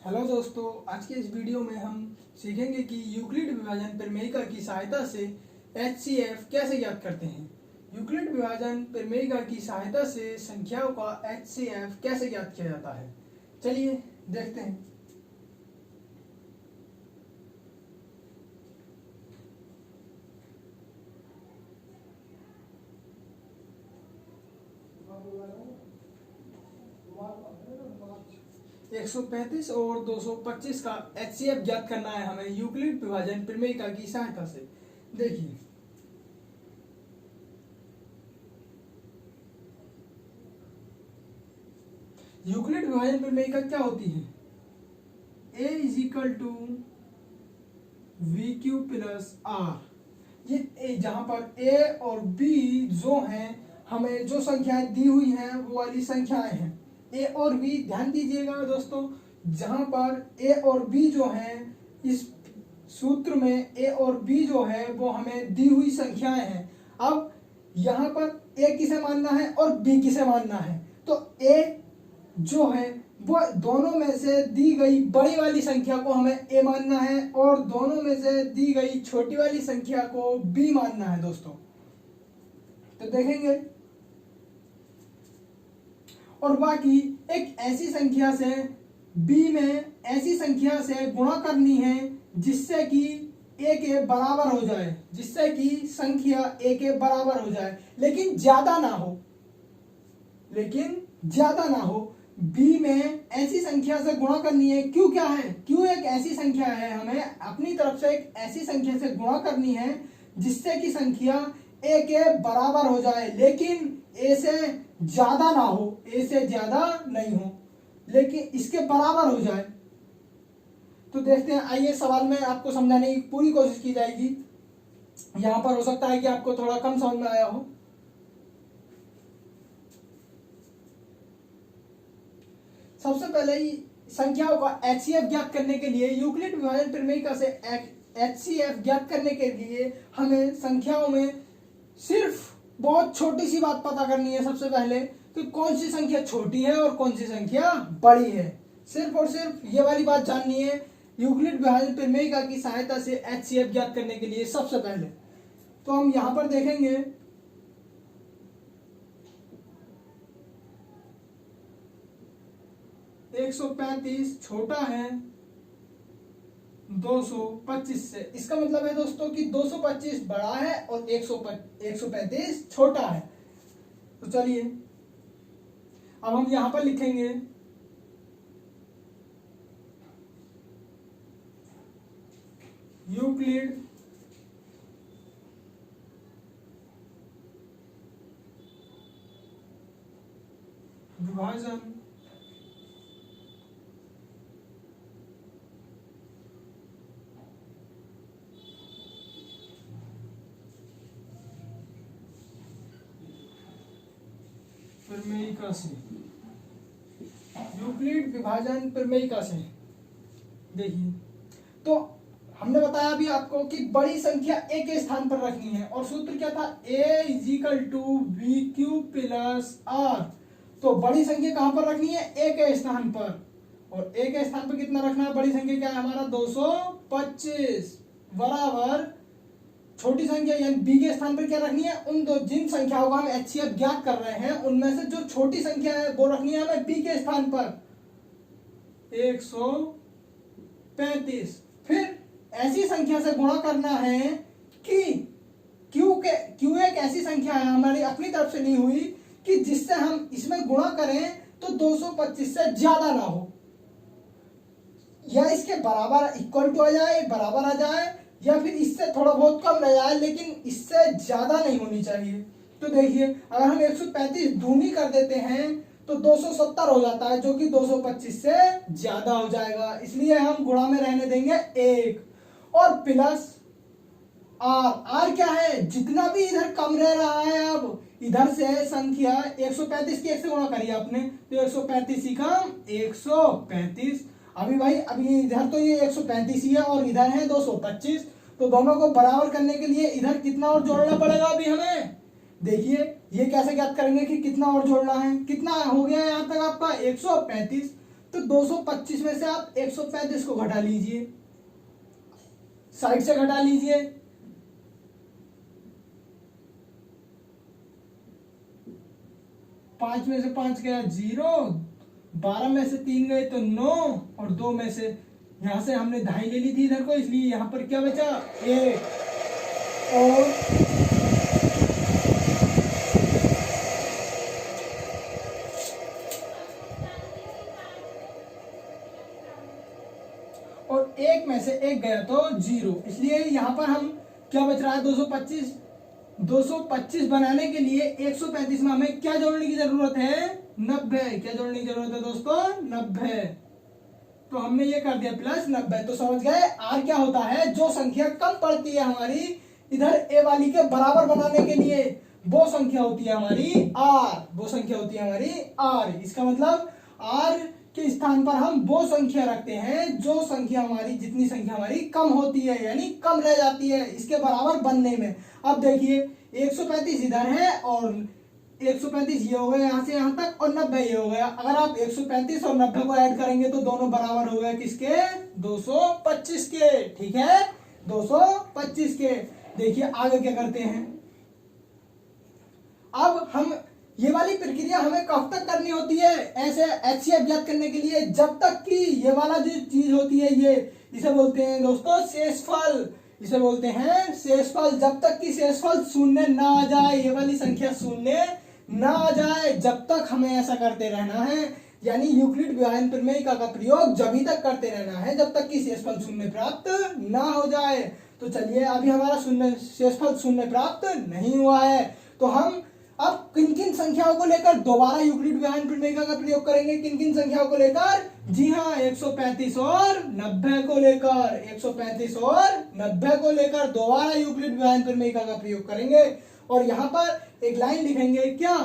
Hello दोस्तों, आज के इस वीडियो में हम सीखेंगे कि यूक्लिड विभाजन प्रमेयिका की सहायता से HCF कैसे ज्ञात करते हैं। यूक्लिड विभाजन प्रमेयिका की सहायता से संख्याओं का HCF कैसे ज्ञात किया जाता है, चलिए देखते हैं। तो 135 और 225 का HCF ज्ञात करना है हमें यूक्लिड विभाजन प्रमेयिका की सहायता से। देखिए, यूक्लिड विभाजन प्रमेयिका क्या होती है? A is equal to V Q plus R. ये जहां पर A और B जो हैं, हमें जो संख्याएं दी हुई हैं वो वाली संख्याएं हैं। A और B, ध्यान दीजिएगा दोस्तों, जहां पर A और B जो हैं, इस सूत्र में A और B जो है वो हमें दी हुई संख्याएं हैं। अब यहाँ पर A किसे मानना है और B किसे मानना है, तो A जो है वो दोनों में से दी गई बड़ी वाली संख्या को हमें A मानना है और दोनों में से दी गई छोटी वाली संख्या को B मानना है दोस्तों। तो देखेंगे, और बाकी एक ऐसी संख्या से B में ऐसी संख्या से गुणा करनी है जिससे कि A के बराबर हो जाए, जिससे कि संख्या A के बराबर हो जाए, लेकिन ज्यादा ना हो, B में ऐसी संख्या से गुणा करनी है। क्यों क्या है? क्यों एक ऐसी संख्या है, हमें अपनी तरफ से एक ऐसी संख्या से गुणा करनी है जिससे कि संख्या A के बराबर हो जाए, लेकिन A से ज्यादा ना हो, A से ज्यादा नहीं हो, लेकिन इसके बराबर हो जाए। तो देखते हैं, आइए सवाल में आपको समझाने की पूरी कोशिश की जाएगी। यहां पर हो सकता है कि आपको थोड़ा कम समझ में आया हो। सबसे पहले ही संख्याओं का HCF ज्ञात करने के लिए, यूक्लिड विभाजन प्रमेयिका से HCF ज्ञात करने के लिए हमें संख्याओं में सिर्फ बहुत छोटी सी बात पता करनी है। सबसे पहले कि कौन सी संख्या छोटी है और कौन सी संख्या बड़ी है, सिर्फ और सिर्फ ये वाली बात जाननी है यूक्लिड विभाजन प्रमेयिका की सहायता से HCF ज्ञात करने के लिए। सबसे पहले तो हम यहां पर देखेंगे, एक 135 छोटा है 225 से। इसका मतलब है दोस्तों कि 225 बड़ा है और 135 छोटा है। तो चलिए अब हम यहां पर लिखेंगे यूक्लिड विभाजन प्रमेयिका से, यूक्लिड विभाजन प्रमेयिका से। देखिए, तो हमने बताया अभी आपको कि बड़ी संख्या A के स्थान पर रखनी है और सूत्र क्या था? A is equal to V Q plus R. तो बड़ी संख्या कहां पर रखनी है? A के स्थान पर, और A के स्थान पर कितना रखना है? बड़ी संख्या क्या है हमारा? 225 बराबर छोटी संख्या यानी B के स्थान पर क्या रखनी है? उन दो जिन संख्याओं का हम HCF ज्ञात कर रहे हैं उनमें से जो छोटी संख्या है वो रखनी है हमें B के स्थान पर 135। फिर ऐसी संख्या से गुणा करना है कि Q एक ऐसी संख्या है हमारी अपनी तरफ से ली हुई कि जिससे हम इसमें गुणा करें तो 225 से ज्यादा ना हो, या इसके बराबर इक्वल टू आ जाए, बराबर आ जाए, या फिर इससे थोड़ा बहुत कम रह जाए, लेकिन इससे ज्यादा नहीं होनी चाहिए। तो देखिए, अगर हम 135 दूनी कर देते हैं तो 270 हो जाता है, जो कि 225 से ज्यादा हो जाएगा। इसलिए हम गुणा में रहने देंगे 1 और प्लस R क्या है? जितना भी इधर कम रह रहा है, अब इधर से संख्या 135 की 1 से गुणा करिए आपने, तो 135 ही कम 135। अभी भाई अभी इधर तो ये 135 ही है और इधर है 225, तो दोनों को बराबर करने के लिए इधर कितना और जोड़ना पड़ेगा अभी हमें। देखिए, ये कैसे ज्ञात करेंगे कि कितना और जोड़ना है? कितना हो गया यहाँ तक आपका? 135। तो 225 में से आप 135 को घटा लीजिए, साइड से घटा लीजिए। 5 में से 5 गया 0, 12 में से 3 गए तो 9, और 2 में से यहां से हमने दहाई ले ली थी इधर को, इसलिए यहां पर क्या बचा 1। और 1 में से 1 गया तो 0, इसलिए यहां पर हम क्या बच रहा है 225। 225 बनाने के लिए 135 में हमें क्या जोड़ने की जरूरत है 90। क्या जोड़ने की जरूरत है दोस्तों 90। तो हमने ये कर दिया प्लस 90। तो समझ गए आर क्या होता है, जो संख्या कम पड़ती है हमारी इधर ए वाली के बराबर बनाने के लिए, वो संख्या होती है हमारी आर। वो संख्या होती है हमारी आर। इसका मतलब आर के स्थान पर हम वो संख्या रखते हैं जो संख्या हमारी, जितनी संख्या हमारी कम होती है, यानी कम रह जाती है इसके बराबर बनने में। अब देखिए 135 इधर है और 135 ये हो गया यहां से यहां तक, और 90 ये हो गया। अगर आप 135 और 90 को ऐड करेंगे तो दोनों बराबर हो गए किसके 225 के। ठीक है 225 के। देखिए आगे क्या करते हैं, अब हम ये वाली प्रक्रिया हमें कब तक करनी होती है ऐसे HCF ज्ञात करने के लिए, जब तक कि ये वाला जो चीज होती है ये, इसे बोलते हैं दोस्तों शेषफल। इसे बोलते हैं शेषफल। जब तक कि शेषफल शून्य ना आ जाए, ये वाली संख्या शून्य ना आ जाए, जब तक हमें ऐसा करते रहना है। यानी यूक्लिड विभाजन प्रमेयिका का प्रयोग जब तक करते रहना है जब तक कि शेषफल शून्य प्राप्त ना हो जाए। तो चलिए अभी हमारा शेषफल शून्य प्राप्त नहीं हुआ है, तो हम अब किन किन संख्याओं को लेकर दोबारा यूक्लिड विभाजन प्रमेयिका का प्रयोग करेंगे। किन किन संख्याओं को लेकर, जी हाँ 135 और 90 को लेकर। 135 और 90 को लेकर दोबारा यूक्लिड विभाजन प्रमेयिका का प्रयोग करेंगे। और यहां पर एक लाइन लिखेंगे, क्या,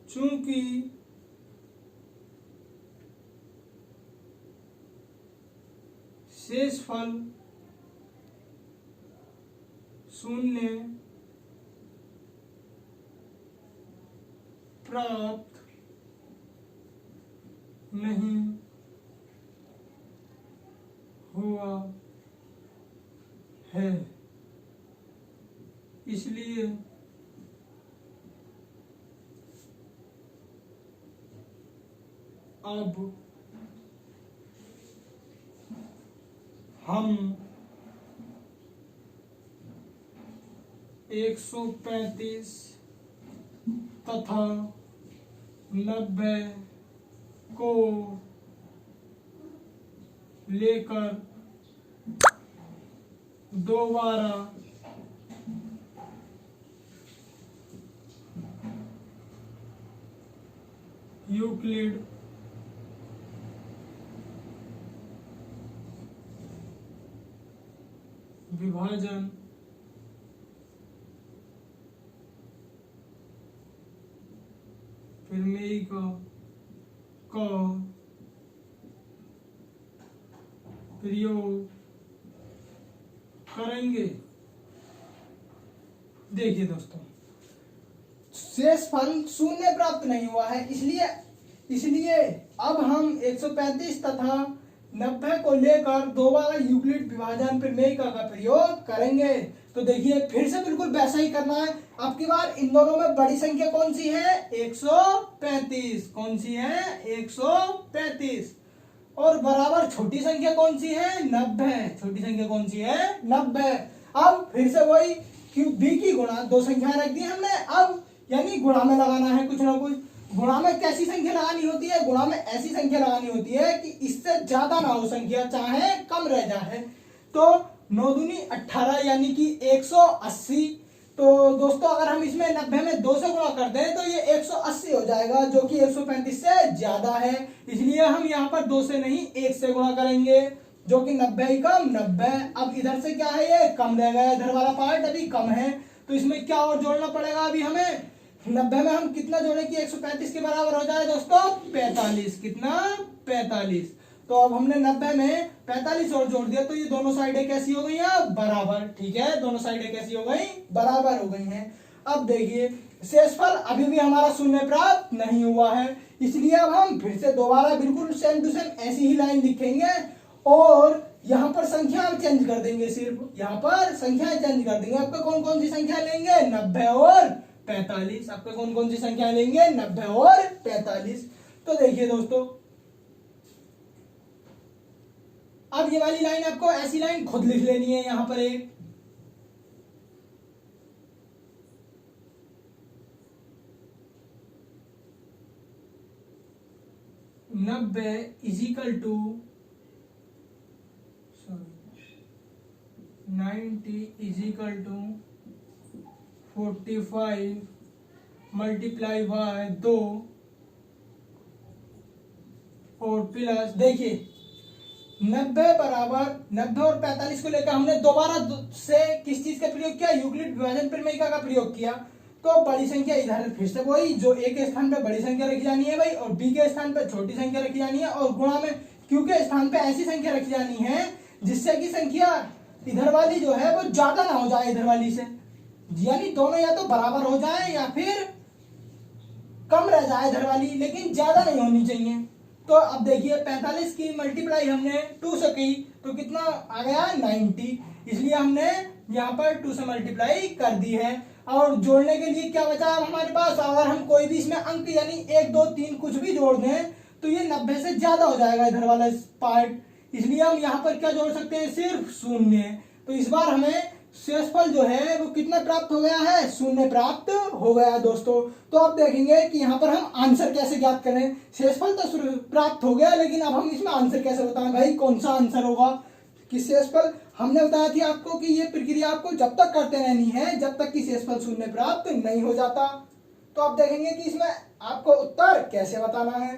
चूंकि शेषफल शून्य प्राप्त नहीं हुआ है, इसलिए अब हम 135 तथा 90 को लेकर दोबारा यूक्लिड विभाजन प्रमेयिका का प्रयोग करेंगे। देखिए दोस्तों शेषफल शून्य प्राप्त नहीं हुआ है, इसलिए अब हम 135 तथा 90 को लेकर दोबारा यूक्लिड विभाजन प्रमेयिका का प्रयोग करेंगे। तो देखिए फिर से बिल्कुल वैसा ही करना है। अब की बार इन दोनों में बड़ी संख्या कौन सी है 135। कौन सी है 135। और बराबर छोटी संख्या कौन सी है 90। छोटी संख्या कौन सी है 90। अब फिर से वही बी की गुणा, दो संख्याएं रख दी हमने, अब यानी गुणा में लगाना है कुछ ना कुछ। गुणा में कैसी संख्या लगानी होती है, गुणा में ऐसी संख्या लगानी होती है कि इससे ज्यादा ना हो संख्या, चाहे कम रह जाए। तो 9 दूनी 18 यानी कि 180। तो दोस्तों अगर हम इसमें 90 में 2 से गुणा कर दें तो ये 180 हो जाएगा, जो कि 135 से ज्यादा है। इसलिए हम यहाँ पर 2 से नहीं 1 से गुणा करेंगे, जो कि 90 ही कम 90। अब इधर से क्या है ये कम रह गया, इधर वाला पार्ट अभी कम है, तो इसमें क्या और जोड़ना पड़ेगा अभी हमें। 90 में हम कितना जोड़े कि 135 के बराबर हो जाए दोस्तों 45। कितना 45। तो अब हमने 90 में 45 और जोड़ दिया, तो ये दोनों साइडें कैसी हो गई हैं बराबर। ठीक है दोनों साइडें कैसी हो गई बराबर हो गई हैं। अब देखिए शेषफल अभी भी हमारा शून्य प्राप्त नहीं हुआ है, इसलिए अब हम फिर से दोबारा बिल्कुल सेम टू सेम ऐसी ही लाइन लिखेंगे और यहाँ पर संख्या चेंज कर देंगे। सिर्फ यहाँ पर संख्या चेंज कर देंगे। आपका कौन कौन सी संख्या लेंगे? 90 और 45। आपका कौन कौन सी संख्या लेंगे? 90 और 45। तो देखिए दोस्तों, अब ये वाली लाइन आपको ऐसी लाइन खुद लिख लेनी है। यहाँ पर एक 90 is equal to 90 is equal to 45 multiply by 2 और प्लस, देखिए 90 बराबर 90 और 45 को लेकर हमने दोबारा से किस चीज का प्रयोग किया? यूक्लिड विभाजन प्रमेय का प्रयोग किया। तो बड़ी संख्या इधर फिर से वही, जो ए के स्थान पे बड़ी संख्या रखी जानी है भाई, और बी के स्थान पे छोटी संख्या रखी जानी है, और गुणा में क्यू के स्थान पे ऐसी संख्या रखी जानी है जिससे कि संख्या इधर वाली जो है वो ज्यादा ना हो जाए इधर वाली से, यानी दोनों या तो बराबर हो जाए या फिर कम रह जाए इधर वाली, लेकिन ज्यादा नहीं होनी चाहिए। तो अब देखिए 45 की मल्टीप्लाई हमने 2 से की तो कितना आ गया? 90। इसलिए हमने यहाँ पर 2 से मल्टीप्लाई कर दी है। और जोड़ने के लिए क्या बचा अब हमारे पास? अगर हम कोई भी इसमें अंक यानी 1 2 3 कुछ भी जोड़ दें तो ये 90 से ज्यादा हो जाएगा इधर वाला पार्ट, इसलिए हम यहाँ पर क्या जोड़ सकते हैं? सिर्फ शून्य। तो इस बार हमें शेषफल जो है वो कितना प्राप्त हो गया है? शून्य प्राप्त हो गया है दोस्तों। तो अब देखेंगे कि यहाँ पर हम आंसर कैसे ज्ञात करें। शेषफल तो प्राप्त हो गया, लेकिन अब हम इसमें आंसर कैसे बताएं भाई? कौन सा आंसर होगा कि शेषफल? हमने बताया थी आपको कि ये प्रक्रिया आपको जब तक करते रहनी है जब तक कि शेषफल शून्य प्राप्त नहीं हो जाता। तो अब देखेंगे कि इसमें आपको उत्तर कैसे बताना है।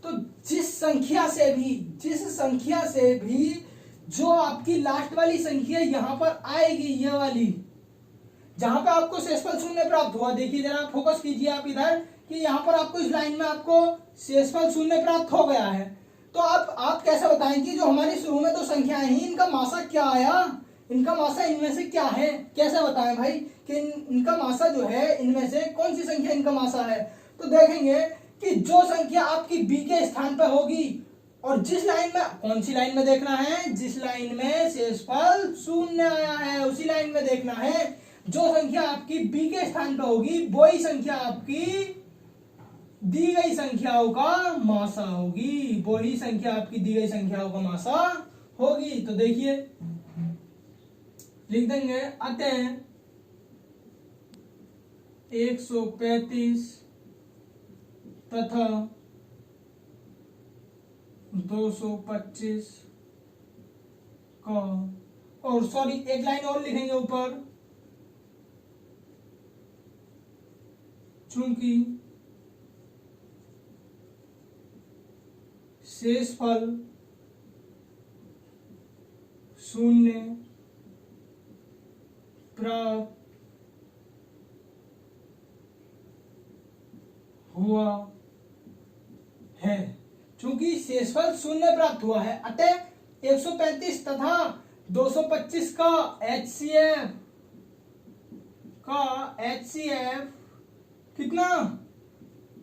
तो जिस संख्या से भी जो आपकी लास्ट वाली संख्या यहाँ पर आएगी, ये वाली जहां पे आपको शेषफल शून्य प्राप्त हुआ, देखिए जरा फोकस कीजिए आप इधर कि यहाँ पर आपको इस लाइन में आपको शेषफल शून्य प्राप्त हो गया है। तो अब आप कैसे बताएं कि जो हमारी शुरू में तो संख्याएं ही, इनका मासा क्या आया? इनका मासा इनमें से क्या है? कैसे बताएं भाई कि इनका मासा जो है इनमें से कौन सी संख्या इनका मासा है? तो देखेंगे कि जो संख्या आपकी बी के स्थान पर होगी, और जिस लाइन में, कौन सी लाइन में देखना है? जिस लाइन में शेषफल शून्य आया है उसी लाइन में देखना है। जो संख्या आपकी बी के स्थान पर होगी वही संख्या आपकी दी गई संख्याओं का मासा होगी, वही संख्या आपकी दी गई संख्याओं का मासा होगी। तो देखिए लिख देंगे, अतः 135 तथा 225 का, और सॉरी एक लाइन और लिखेंगे ऊपर, चूंकि शेषफल शून्य प्राप्त हुआ है, चूंकि शेषफल शून्य प्राप्त हुआ है, अतः 135 तथा 225 का HCF कितना?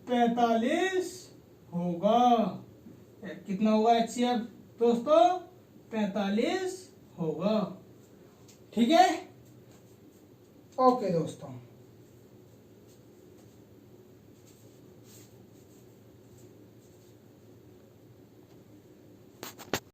45 होगा। कितना होगा HCF दोस्तों? 45 होगा। ठीक है, ओके दोस्तों।